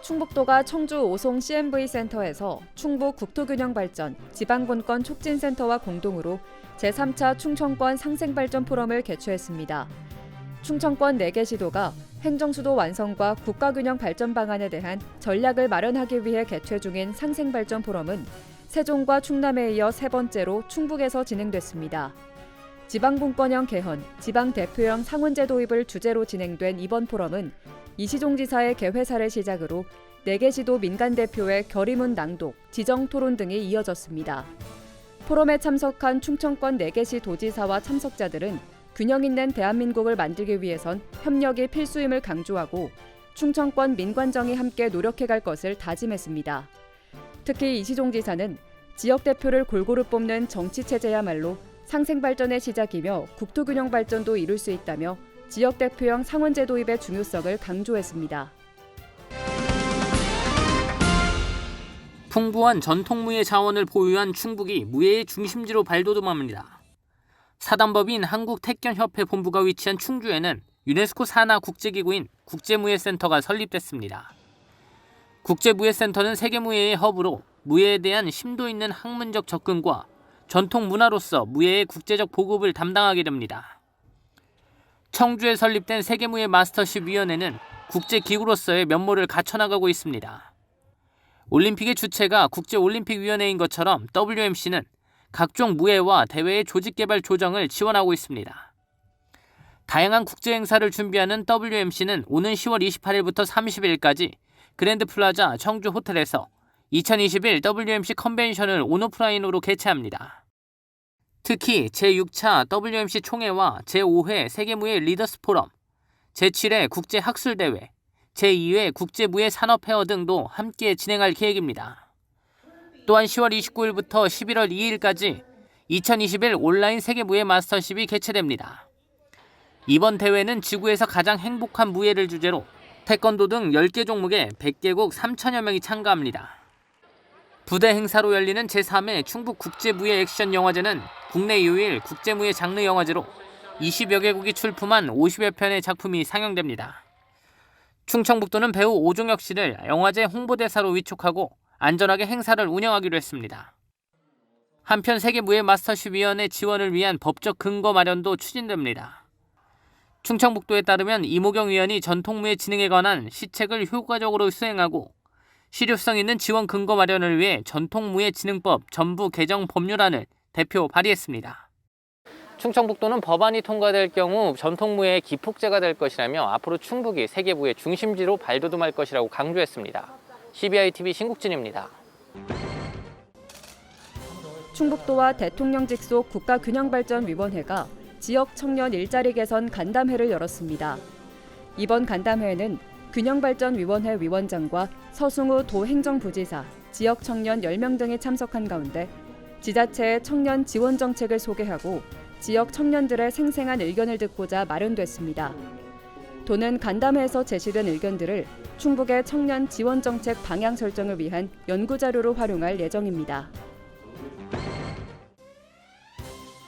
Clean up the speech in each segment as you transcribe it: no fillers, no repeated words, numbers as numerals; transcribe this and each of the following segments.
충북도가 청주 오송 CMV 센터에서 충북 국토균형발전 지방분권 촉진센터와 공동으로 제3차 충청권 상생발전 포럼을 개최했습니다. 충청권 4개 시도가 행정수도 완성과 국가균형 발전 방안에 대한 전략을 마련하기 위해 개최 중인 상생발전 포럼은 세종과 충남에 이어 세 번째로 충북에서 진행됐습니다. 지방분권형 개헌, 지방대표형 상원제 도입을 주제로 진행된 이번 포럼은 이시종 지사의 개회사를 시작으로 4개 시도 민간대표의 결의문 낭독, 지정토론 등이 이어졌습니다. 포럼에 참석한 충청권 4개 시 도지사와 참석자들은 균형 있는 대한민국을 만들기 위해선 협력이 필수임을 강조하고 충청권 민관정이 함께 노력해갈 것을 다짐했습니다. 특히 이시종 지사는 지역 대표를 골고루 뽑는 정치체제야말로 상생발전의 시작이며 국토균형 발전도 이룰 수 있다며 지역 대표형 상원제 도입의 중요성을 강조했습니다. 풍부한 전통무예 자원을 보유한 충북이 무예의 중심지로 발돋움합니다. 사단법인 한국택견협회 본부가 위치한 충주에는 유네스코 산하 국제기구인 국제무예센터가 설립됐습니다. 국제무예센터는 세계무예의 허브로 무예에 대한 심도 있는 학문적 접근과 전통 문화로서 무예의 국제적 보급을 담당하게 됩니다. 청주에 설립된 세계무예 마스터십 위원회는 국제기구로서의 면모를 갖춰나가고 있습니다. 올림픽의 주체가 국제올림픽위원회인 것처럼 WMC는 각종 무예와 대회의 조직개발 조정을 지원하고 있습니다. 다양한 국제행사를 준비하는 WMC는 오는 10월 28일부터 30일까지 그랜드플라자 청주 호텔에서 2021 WMC 컨벤션을 온오프라인으로 개최합니다. 특히 제6차 WMC 총회와 제5회 세계무예 리더스 포럼, 제7회 국제학술대회, 제2회 국제무예 산업페어 등도 함께 진행할 계획입니다. 또한 10월 29일부터 11월 2일까지 2021 온라인 세계무예 마스터십이 개최됩니다. 이번 대회는 지구에서 가장 행복한 무예를 주제로 태권도 등 10개 종목에 100개국 3천여 명이 참가합니다. 부대 행사로 열리는 제3회 충북 국제무예 액션 영화제는 국내 유일 국제무예 장르 영화제로 20여 개국이 출품한 50여 편의 작품이 상영됩니다. 충청북도는 배우 오종혁 씨를 영화제 홍보대사로 위촉하고 안전하게 행사를 운영하기로 했습니다. 한편 세계무예 마스터십위원회 지원을 위한 법적 근거 마련도 추진됩니다. 충청북도에 따르면 이모경 위원이 전통무예 진흥에 관한 시책을 효과적으로 수행하고 실효성 있는 지원 근거 마련을 위해 전통무예진흥법 전부 개정 법률안을 대표 발의했습니다. 충청북도는 법안이 통과될 경우 전통무예의 기폭제가 될 것이라며 앞으로 충북이 세계무예 중심지로 발돋움할 것이라고 강조했습니다. CBI-TV 신국진입니다. 충북도와 대통령 직속 국가균형발전위원회가 지역 청년 일자리 개선 간담회를 열었습니다. 이번 간담회에는 균형발전위원회 위원장과 서승우 도행정부지사, 지역 청년 10명 등이 참석한 가운데 지자체의 청년 지원 정책을 소개하고 지역 청년들의 생생한 의견을 듣고자 마련됐습니다. 도는 간담회에서 제시된 의견들을 충북의 청년 지원 정책 방향 설정을 위한 연구자료로 활용할 예정입니다.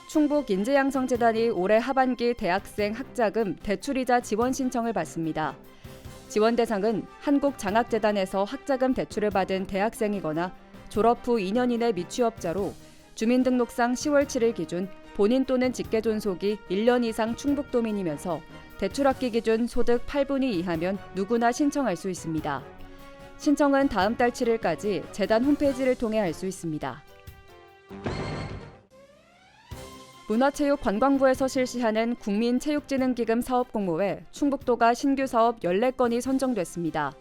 충북인재양성재단이 올해 하반기 대학생 학자금 대출이자 지원 신청을 받습니다. 지원 대상은 한국장학재단에서 학자금 대출을 받은 대학생이거나 졸업 후 2년 이내 미취업자로 주민등록상 10월 7일 기준 본인 또는 직계존속이 1년 이상 충북도민이면서 대출학기 기준 소득 8분위 이하면 누구나 신청할 수 있습니다. 신청은 다음 달 7일까지 재단 홈페이지를 통해 할 수 있습니다. 문화체육관광부에서 실시하는 국민체육진흥기금 사업공모에 충북도가 신규 사업 14건이 선정됐습니다.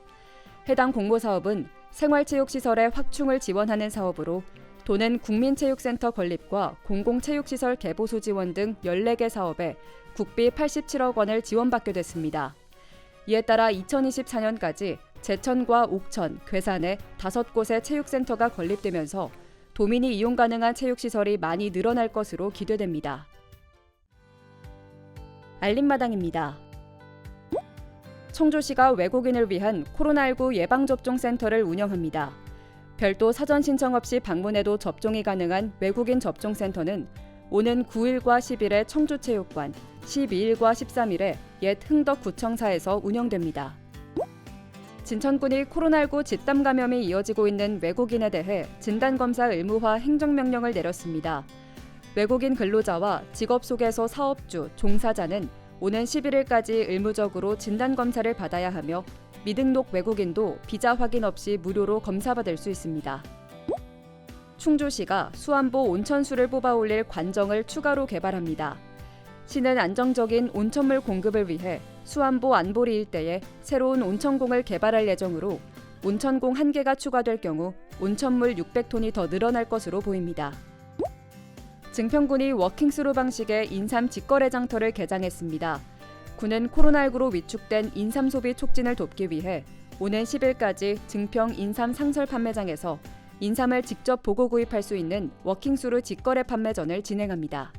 해당 공모사업은 생활체육시설의 확충을 지원하는 사업으로 도는 국민체육센터 건립과 공공체육시설 개보수 지원 등 14개 사업에 국비 87억 원을 지원받게 됐습니다. 이에 따라 2024년까지 제천과 옥천, 괴산에 5곳의 체육센터가 건립되면서 도민이 이용 가능한 체육시설이 많이 늘어날 것으로 기대됩니다. 알림마당입니다. 청주시가 외국인을 위한 코로나19 예방접종센터를 운영합니다. 별도 사전 신청 없이 방문해도 접종이 가능한 외국인 접종센터는 오는 9일과 10일에 청주체육관, 12일과 13일에 옛 흥덕구청사에서 운영됩니다. 진천군이 코로나19 집단 감염이 이어지고 있는 외국인에 대해 진단검사 의무화 행정명령을 내렸습니다. 외국인 근로자와 직업소개서 사업주, 종사자는 오는 11일까지 의무적으로 진단검사를 받아야 하며 미등록 외국인도 비자 확인 없이 무료로 검사받을 수 있습니다. 충주시가 수안보 온천수를 뽑아 올릴 관정을 추가로 개발합니다. 시는 안정적인 온천물 공급을 위해 수안보 안보리 일대에 새로운 온천공을 개발할 예정으로 온천공 1개가 추가될 경우 온천물 600톤이 더 늘어날 것으로 보입니다. 증평군이 워킹스루 방식의 인삼 직거래 장터를 개장했습니다. 군은 코로나19로 위축된 인삼 소비 촉진을 돕기 위해 오는 10일까지 증평 인삼 상설 판매장에서 인삼을 직접 보고 구입할 수 있는 워킹스루 직거래 판매전을 진행합니다.